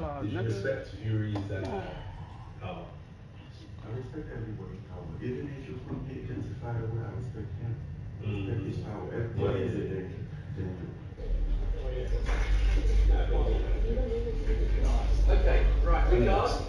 Did you respect Fury's power? I respect everybody's power. Even if you put me against the firewood, I respect him. I respect his power. Everybody is a danger. Okay, right, we got.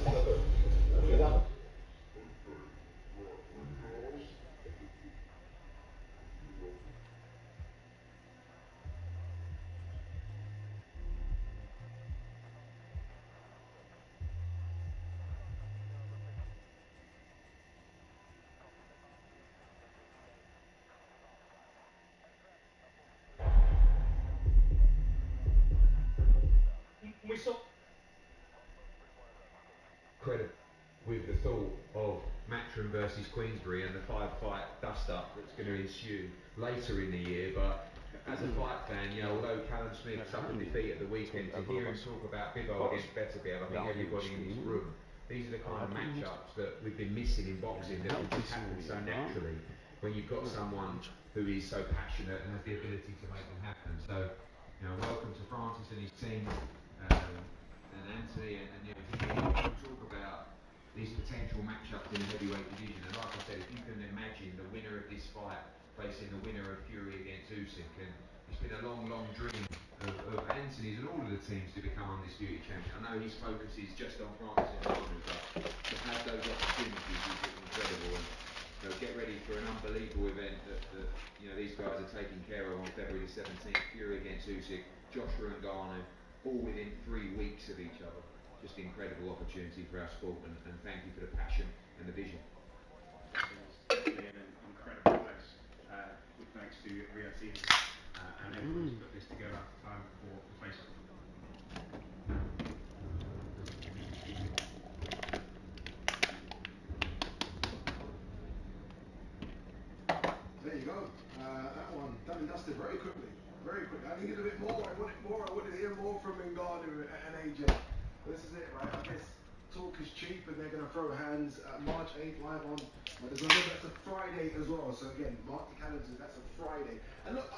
We saw. Credit with the thought of Matchroom versus Queensbury and the 5-fight dust-up that's going to ensue later in the year, but as a fight fan, you know, although Callum Smith suffered defeat at the weekend, to hear him talk about Bibbo against Beterbiev, I think everybody in this room, these are the kind of matchups that we've been missing in boxing that would just happen so naturally when you've got someone who is so passionate and has the ability to make them happen. So, you know, welcome to Francis and his team. And Anthony and you know, talk about these potential matchups in the heavyweight division. And like I said, if you can imagine the winner of this fight facing the winner of Fury against Usyk, and it's been a long, long dream of Anthony's and all of the teams to become undisputed champion. I know his focus is just on Francis and Arnold, but to have those opportunities is incredible. And you know, get ready for an unbelievable event that you know these guys are taking care of on February the 17th. Fury against Usyk, Joshua and Garner, all within 3 weeks of each other. Just incredible opportunity for our sport, and thank you for the passion and the vision. It's an incredible place. With thanks to Rio TV and everyone who's put this together for the place. There you go. That one done and dusted very quickly. Very quickly. I needed a bit more. I wanted more. I wanted to hear more from Ngannou and AJ. But this is it, right? I guess talk is cheap and they're going to throw hands March 8th live on. But there's another, that's a Friday as well. So again, mark the calendars. That's a Friday. And look,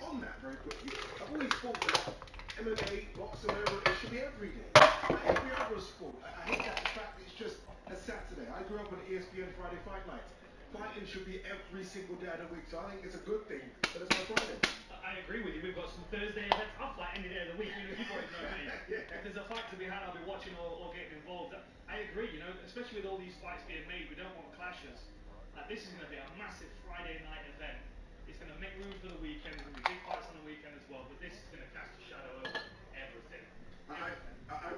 on that very quickly, I've always thought that MMA, boxing, whatever, it should be every day. Like every other sport. I hate that the fact that it's just a Saturday. I grew up on ESPN Friday Fight Nights. Fighting should be every single day of the week, so I think it's a good thing that it's on Friday. I agree with you. We've got some Thursday events. I'll fight any day of the week. You know, you boys know me. Yeah. If there's a fight to be had, I'll be watching or getting involved. I agree. You know, especially with all these fights being made, we don't want clashes. Like this is going to be a massive Friday night event. It's going to make room for the weekend. There's going to be big fights on the weekend as well. But this is going to cast a shadow over everything. I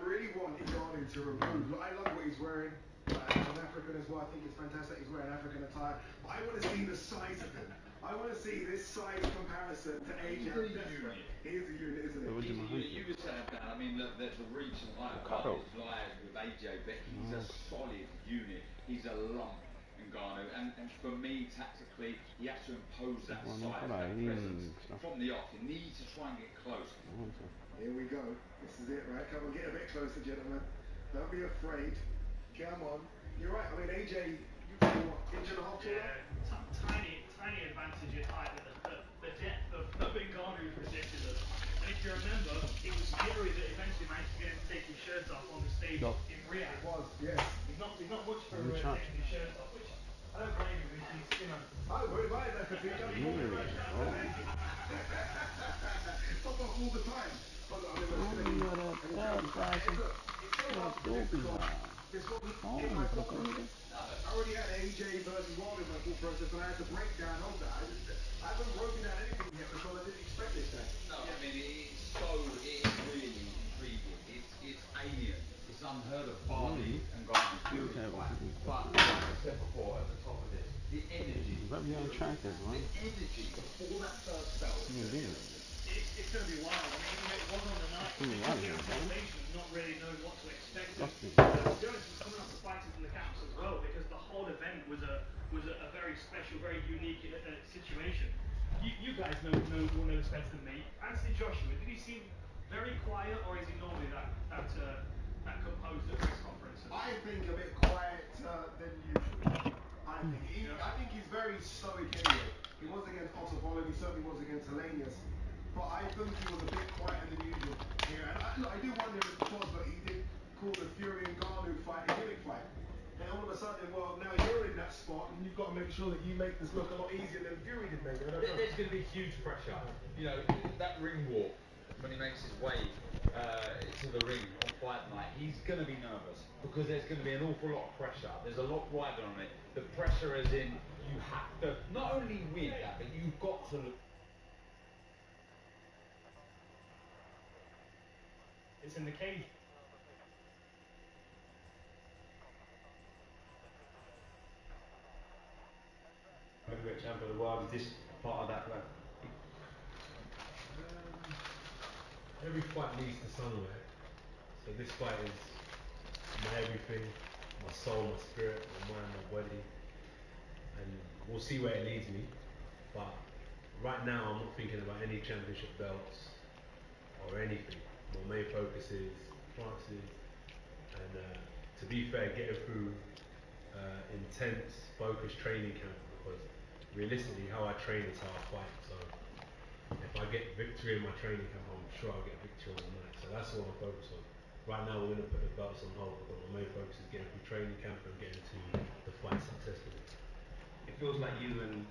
really want Ngannou to remove. Look, I love what he's wearing. As an African as well, I think it's fantastic. He's wearing African attire. But I want to see the size of him. I want to see this size comparison to AJ. He is a unit, isn't it? You were saying that. I mean, look, the recent live with AJ, but he's a solid unit. He's a lump, Ngannou, and for me, tactically, he has to impose that size, that presence from the off. He needs to try and get close. Here we go. This is it, right? Come on, get a bit closer, gentlemen. Don't be afraid. Come on. You're right. I mean, AJ, you play what, inch and a half taller? Tiny advantage in height, but the depth of Ngannou is ridiculous. And if you remember, it was Fury that eventually managed to get him to take his shirt off on the stage in Riyadh. It was, yes. He's not much for taking his shirt off, which I don't blame him. He's, you know. I would buy that because he does pop off all the time. But I mean, it's going to be I already had AJ versus Wilder in my thought process, and I had the breakdown of that. I haven't broken down anything yet because I didn't expect this day. No, I mean, it is really intriguing. It's alien. It's unheard of, barley and Garner Fury fight. But like I said before, at the top of this, the energy. The energy before that first bell. It's going to be wild. I mean, it was on the night. Anticipation, not really knowing what to expect. And, to be honest, it's coming off the fighters in the camps as well, because the whole event was a very special, very unique situation. You guys know more knows better than me. Anthony Joshua, did he seem very quiet, or is he normally that composed at press conferences? I think a bit quieter than usual. I think he's very stoic anyway. He was against Otto Volin, he certainly was against Helenius. But I think he was a bit quieter than usual here. And I do wonder if it's because he did you've got to make sure that you make this look a lot easier than Fury did, mate. There's going to be huge pressure. You know, that ring walk, when he makes his way to the ring on fight night, he's going to be nervous because there's going to be an awful lot of pressure. There's a lot riding on it. The pressure as in you have to not only win that, but you've got to look. It's in the cage. Heavyweight champion of the world, is this part of that plan? Every fight leads to somewhere. So this fight is my everything, my soul, my spirit, my mind, my body. And we'll see where it leads me. But right now I'm not thinking about any championship belts or anything. My main focus is Francis and to be fair, getting through intense, focused training camp, because realistically how I train is how I fight. So if I get victory in my training camp, I'm sure I'll get victory on the night. So that's what I'm focused on. Right now we're going to put the belts on hold, but my main focus is getting through training camp and getting to the fight successfully. It feels like you and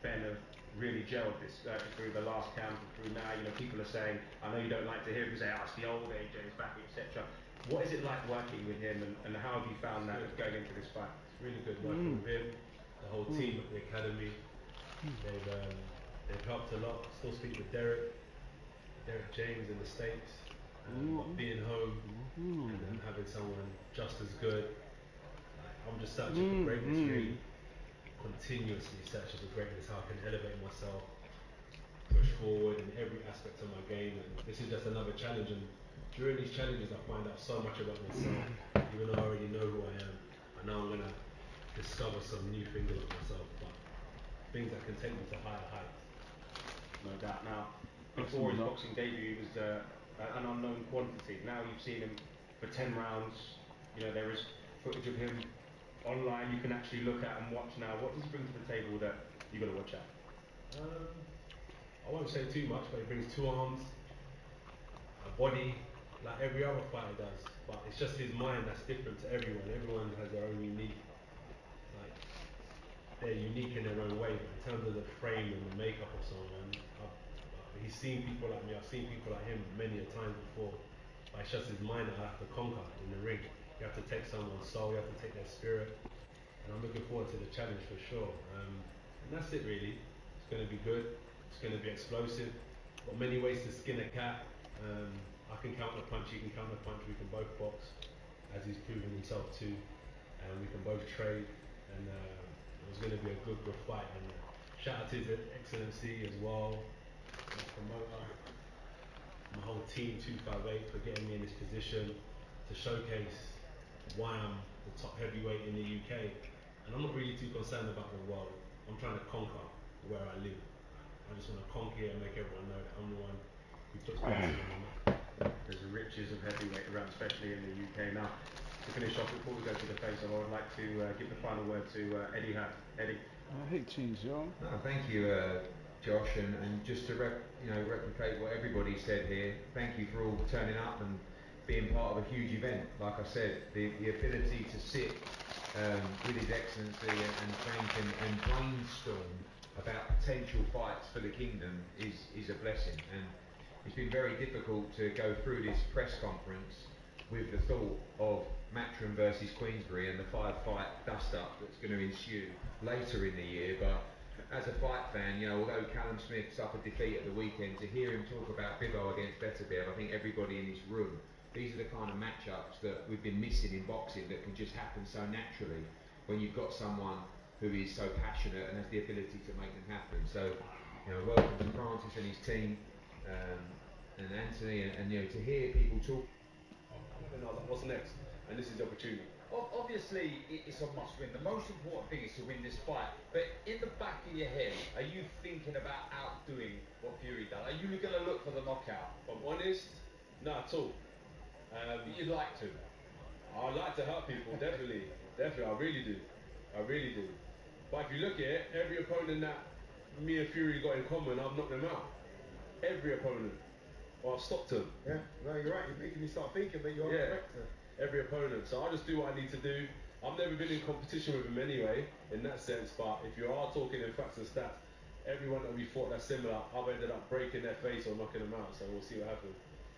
Ben have really gelled this through the last camp and through now. You know, people are saying, I know you don't like to hear people say, oh, it's the old AJ is back, etc. What is it like working with him, and how have you found that going into this fight? It's really good working with him, the whole team at the academy. They've helped a lot. Still speak with Derek James in the States. But being home and having someone just as good, I'm just searching for greatness, really. Continuously searching for greatness, how I can elevate myself, push forward in every aspect of my game, and this is just another challenge. And during these challenges, I find out so much about myself. Even though I already know who I am, I know I'm gonna discover some new things about myself, but things that can take me to higher heights. No doubt. Now, before his boxing debut, he was an unknown quantity. Now you've seen him for 10 rounds. You know, there is footage of him online you can actually look at and watch now. What does he bring to the table that you've got to watch out? I won't say too much, but he brings 2 arms, a body, like every other fighter does. But it's just his mind that's different to everyone. Everyone has their own unique, like, they're unique in their own way. But in terms of the frame and the makeup of someone, he's seen people like me, I've seen people like him many a times before. But it's just his mind that I have to conquer in the ring. You have to take someone's soul, you have to take their spirit. And I'm looking forward to the challenge for sure. And that's it really. It's going to be good. It's going to be explosive. Got many ways to skin a cat. I can counter punch, he can counter punch. We can both box, as he's proven himself too. And we can both trade. And it was going to be a good fight. And shout out to His Excellency as well, my promoter, my whole team 258 for getting me in this position to showcase why I'm the top heavyweight in the UK. And I'm not really too concerned about the world. I'm trying to conquer where I live. I just want to conquer it and make everyone know that I'm the one who puts boxing on the map. There's the riches of heavyweight around, especially in the UK. Now, to finish off, before we go to the face-off, I would like to give the final word to Eddie Hack. Eddie. I hate change, y'all. No, thank you, Josh, and just to replicate what everybody said here. Thank you for all turning up and being part of a huge event. Like I said, the ability to sit with His Excellency and Frank and brainstorm about potential fights for the kingdom is a blessing. And it's been very difficult to go through this press conference with the thought of Matchroom versus Queensberry and the 5-fight dust-up that's going to ensue later in the year. But as a fight fan, you know, although Callum Smith suffered defeat at the weekend, to hear him talk about Bibbo against Beterbiev, I think everybody in this room, these are the kind of matchups that we've been missing in boxing that can just happen so naturally when you've got someone who is so passionate and has the ability to make them happen. So, you know, welcome to Francis and his team, and Anthony, and you know, to hear people talk. And I was like, what's next? And this is the opportunity. Obviously, it's a must-win. The most important thing is to win this fight. But in the back of your head, are you thinking about outdoing what Fury done? Are you going to look for the knockout? If I'm honest, not at all. You'd like to. I like to hurt people, definitely. Definitely, I really do. I really do. But if you look at it, every opponent that me and Fury got in common, I've knocked them out. Every opponent. Or I've stopped them. Yeah, no, you're right. You're making me start thinking, but you're correct. Every opponent. So I'll just do what I need to do. I've never been in competition with him anyway, in that sense, but if you are talking in facts and stats, everyone that we fought that's similar, I've ended up breaking their face or knocking them out, so we'll see what happens.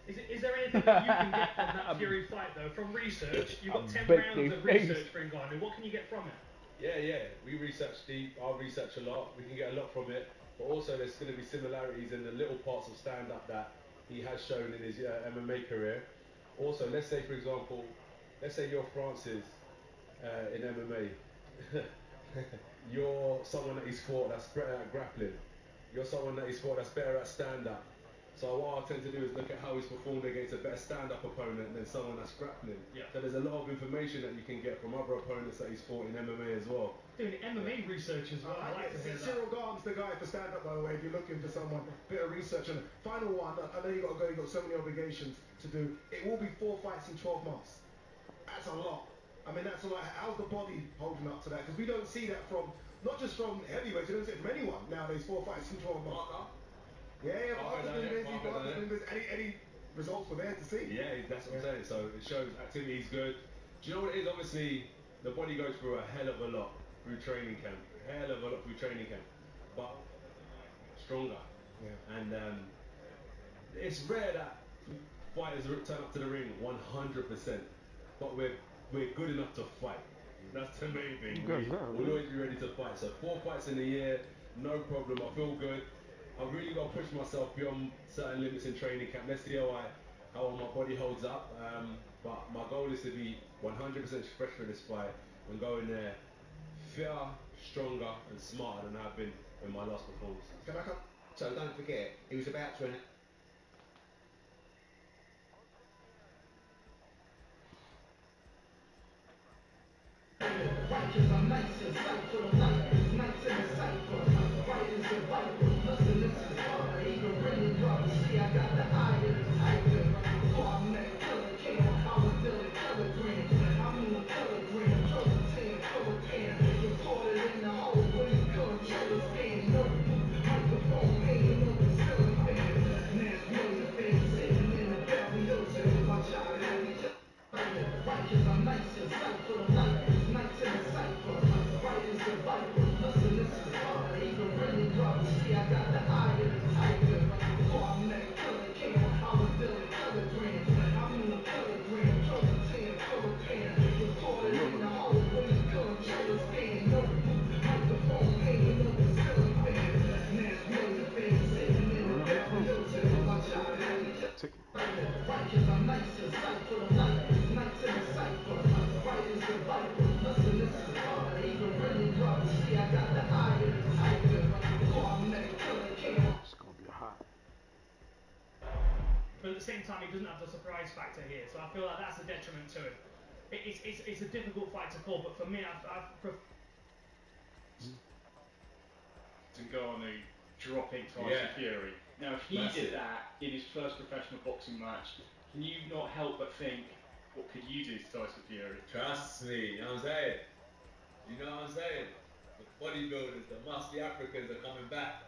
Is there anything that you can get from that Fury fight though? From research, you've got 10 rounds of research for Ngannou. What can you get from it? Yeah, we research deep, I research a lot, we can get a lot from it, but also there's going to be similarities in the little parts of stand-up that he has shown in his MMA career. Also, let's say for example, let's say you're Francis in MMA. You're someone that he's fought that's better at grappling. You're someone that he's fought that's better at stand-up. So what I tend to do is look at how he's performed against a better stand-up opponent than someone that's grappling. Yeah. So there's a lot of information that you can get from other opponents that he's fought in MMA as well. Doing MMA research as well. I like to hear that. Cyril Garden's the guy for stand-up, by the way, if you're looking for someone, bit of research. And final one, I know you've got to go, you've got so many obligations to do. It will be 4 fights in 12 months. That's a lot. I mean, that's a lot. How's the body holding up to that? Because we don't see that from, not just from heavyweights, we don't see it from anyone nowadays, 4 fights in 12 months. Yeah, Parker's been busy. Any results were there to see? Yeah, that's what I'm saying. So it shows activity's good. Do you know what it is? Obviously, the body goes through a hell of a lot through training camp. But stronger. Yeah. And it's rare that fighters turn up to the ring 100%. But we're good enough to fight. That's the main thing. We'll always be ready to fight. So 4 fights in a year, no problem. I feel good. I've really got to push myself beyond certain limits in training camp. Let's see how my body holds up. But my goal is to be 100% fresh for this fight and go in there fitter, stronger and smarter than I've been in my last performance. So don't forget, he was about to... But at the same time, he doesn't have the surprise factor here, so I feel like that's a detriment to him. It's a difficult fight to call, but for me, and go on a dropping Tyson Fury. Now, if he did that in his first professional boxing match, can you not help but think, what could you do to Tyson Fury? Trust me, you know what I'm saying? You know what I'm saying? The bodybuilders, the muscly Africans are coming back.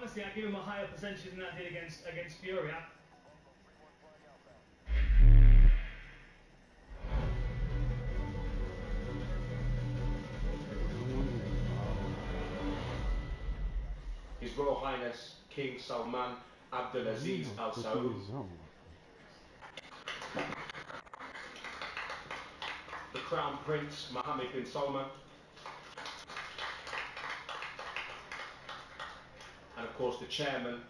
honestly, I give him a higher percentage than I did against Fury. His Royal Highness King Salman Abdulaziz Al Saud. The Crown Prince Mohammed bin Salman, and of course the chairman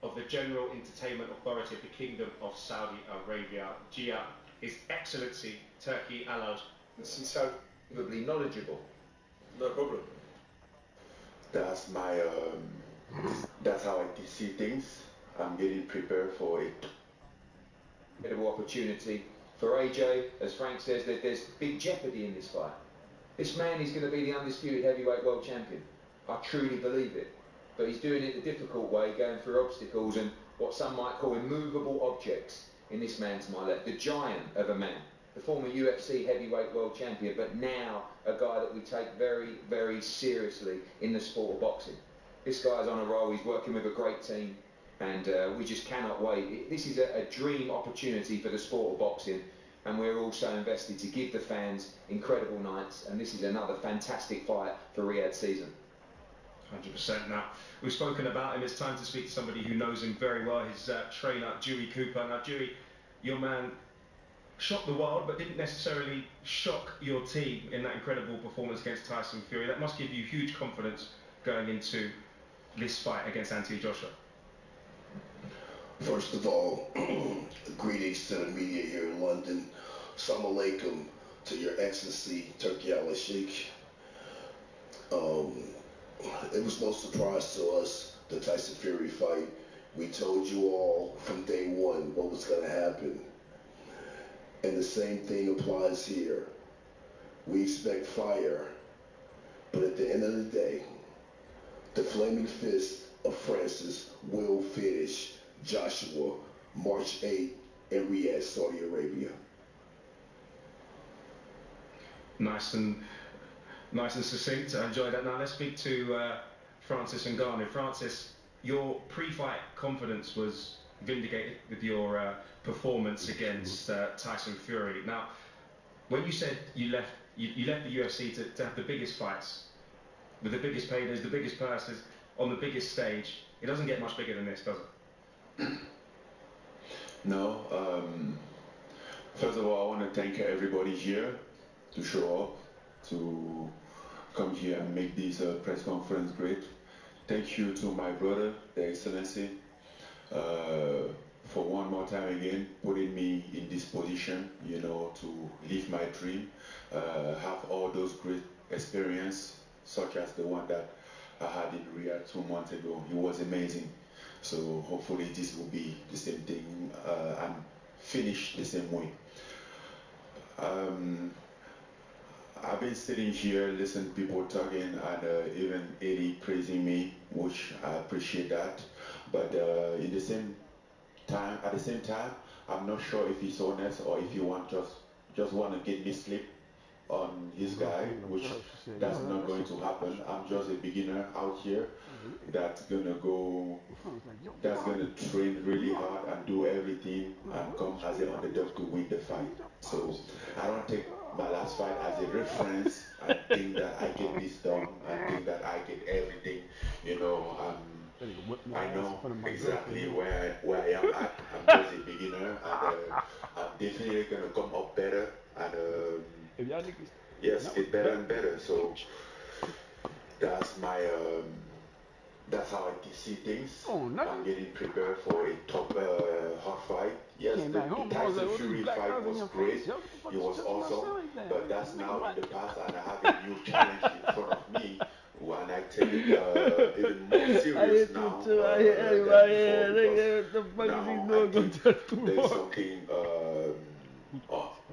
of the General Entertainment Authority of the Kingdom of Saudi Arabia, T.G.E, His Excellency Turki Alaj. Incredibly knowledgeable. No problem. That's my, that's how I see things. I'm getting prepared for it. Incredible opportunity for AJ, as Frank says, that there's big jeopardy in this fight. This man is going to be the undisputed heavyweight world champion. I truly believe it. But he's doing it the difficult way, going through obstacles and what some might call immovable objects in this man to my left. The giant of a man, the former UFC heavyweight world champion, but now a guy that we take very, very seriously in the sport of boxing. This guy's on a roll, he's working with a great team, and we just cannot wait. This is a dream opportunity for the sport of boxing, and we're also invested to give the fans incredible nights, and this is another fantastic fight for Riyadh season. 100%. Now, we've spoken about him. It's time to speak to somebody who knows him very well, his trainer, T.B.E Cooper. Now, T.B.E, your man shocked the world, but didn't necessarily shock your team in that incredible performance against Tyson Fury. That must give you huge confidence going into this fight against Anthony Joshua. First of all, greetings to the media here in London. Assalamu alaikum to your excellency, Turki Al-Sheikh. It was no surprise to us, the Tyson Fury fight. We told you all from day one what was going to happen. And the same thing applies here. We expect fire, but at the end of the day, the flaming fist of Francis will finish Joshua March 8 in Riyadh, Saudi Arabia. Nice and succinct. I enjoyed that. Now let's speak to Francis Ngannou. Francis, your pre-fight confidence was vindicated with your performance against Tyson Fury. Now, when you said you left the UFC to have the biggest fights, with the biggest paydays, the biggest purses, on the biggest stage, it doesn't get much bigger than this, does it? No. First of all, I want to thank everybody here to show up, to come here and make this press conference great. Thank you to my brother, the Excellency, for one more time again putting me in this position, you know, to live my dream, have all those great experience, such as the one that I had in Riyadh 2 months ago. It was amazing. So hopefully this will be the same thing and finish the same way. I've been sitting here, listening to people talking, and even Eddie praising me, which I appreciate that. But at the same time, I'm not sure if he's honest or if he just want to get me sleep on his guy, which that's not going to happen. I'm just a beginner out here that's gonna train really hard and do everything and come as an underdog to win the fight. So I don't take my last fight as a reference. I think that I get this done. I think that I get everything. You know, I know exactly where I am at. I'm just a beginner, and I'm definitely gonna come up better and yes, get better and better. So that's my that's how I see things. I'm getting prepared for a top hot fight. Yes, the Tyson Fury fight was great. It was awesome. But that's now in the past, and I have a new challenge in front of me. And I take it even more serious now than before, because now I think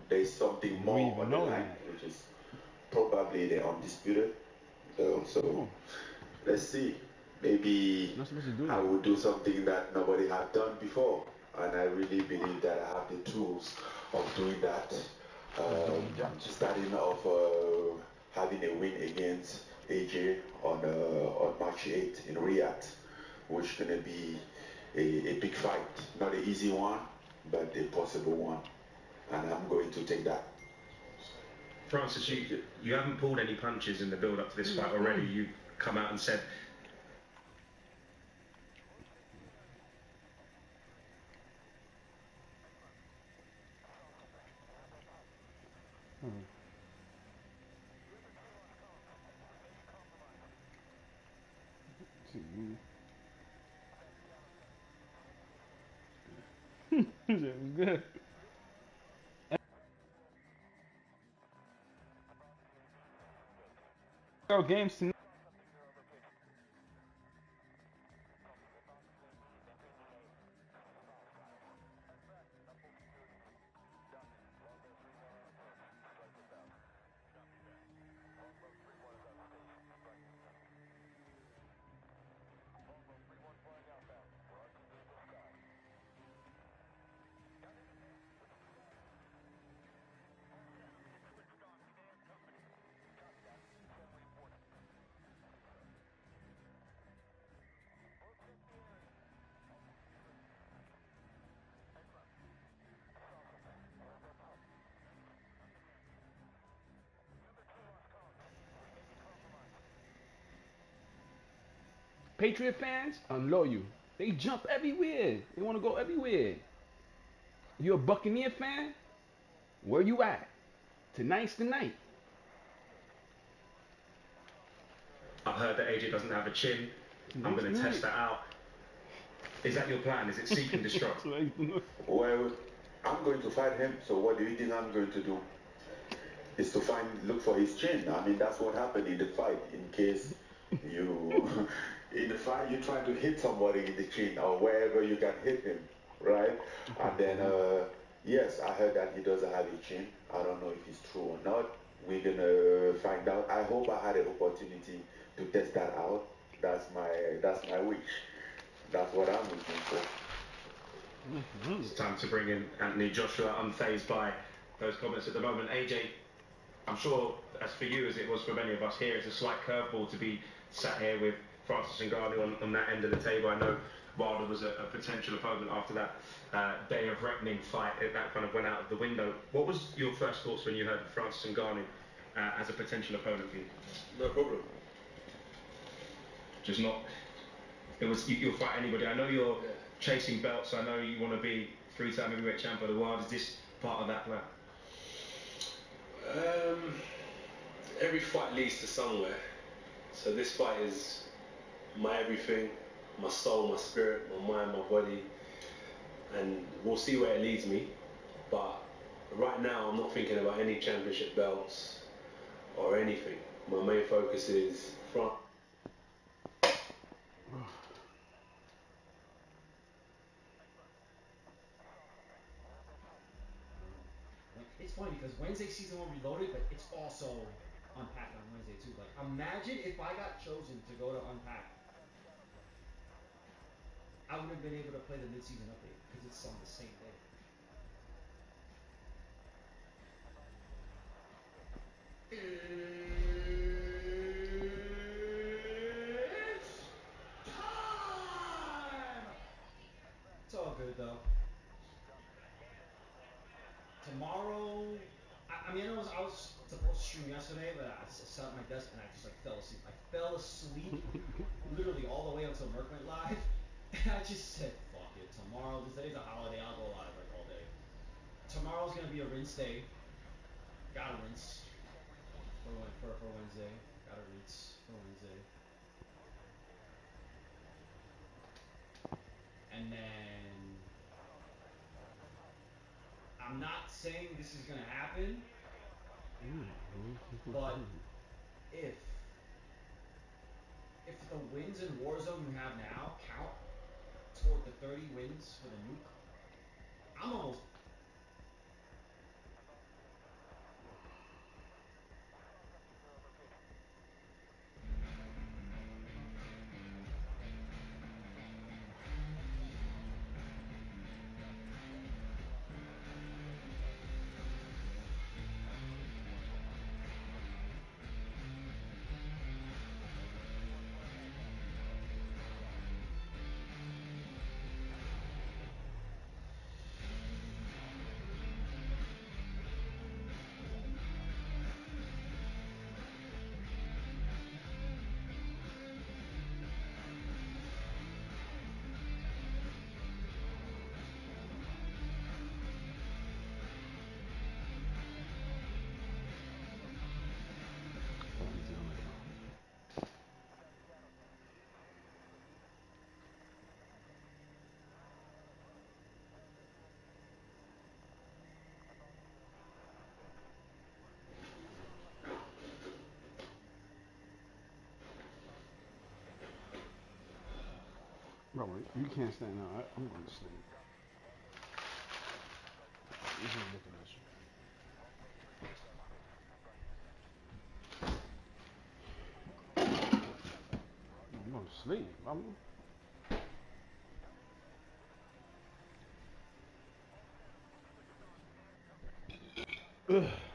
there's something more on the line, which is probably the Undisputed. So let's see. Maybe I will do something that nobody had done before, and I really believe that I have the tools of doing that. Starting off having a win against AJ on March 8th in Riyadh, which is going to be a big fight. Not an easy one, but a possible one, and I'm going to take that. Francis, you haven't pulled any punches in the build-up to this fight already. You've come out and said Good. Girl games tonight. Patriot fans, unloyal. They jump everywhere. They want to go everywhere. You a Buccaneer fan? Where you at? Tonight's the night. I've heard that AJ doesn't have a chin. I'm going to test that out. Is that your plan? Is it seek and destroy? Well, I'm going to fight him, so what do you think I'm going to do? Is to look for his chin. I mean, that's what happened in the fight. In case you, in the fight, you try to hit somebody in the chin or wherever you can hit him, right? And then, yes, I heard that he doesn't have a chin. I don't know if it's true or not. We're gonna find out. I hope I had an opportunity to test that out. That's my wish. That's what I'm looking for. It's time to bring in Anthony Joshua, unfazed by those comments at the moment. AJ, I'm sure, as for you as it was for many of us here, it's a slight curveball to be sat here with Francis Ngannou on that end of the table. I know Wilder was a potential opponent after that day of reckoning fight. That kind of went out of the window. What was your first thoughts when you heard Francis Ngannou as a potential opponent for you? No problem. Just not. It was you'll fight anybody. I know you're chasing belts. I know you want to be three-time heavyweight champion of the world. Is this part of that plan? Every fight leads to somewhere. So this fight is my everything, my soul, my spirit, my mind, my body, and we'll see where it leads me. But right now, I'm not thinking about any championship belts or anything. My main focus is front. It's funny because Wednesday season one reloaded, but it's also Unpacked on Wednesday too. Like, imagine if I got chosen to go to Unpacked, I would have been able to play the mid-season update because it's on the same day. It's time. It's all good though. Tomorrow, I mean, I was supposed to stream yesterday, but I sat at my desk and I just like fell asleep. I fell asleep literally all the way until Merc went live. And I just said, fuck it. Tomorrow, today's a holiday. I'll go live like all day. Tomorrow's gonna be a rinse day. Gotta rinse for Wednesday. Gotta rinse for Wednesday. And then I'm not saying this is gonna happen, but if the wins in Warzone you have now count toward the 30 wins for the nuke, I'm almost. Bro, you can't stand out. I'm going to sleep. This is ridiculous. I'm going to sleep. Ugh.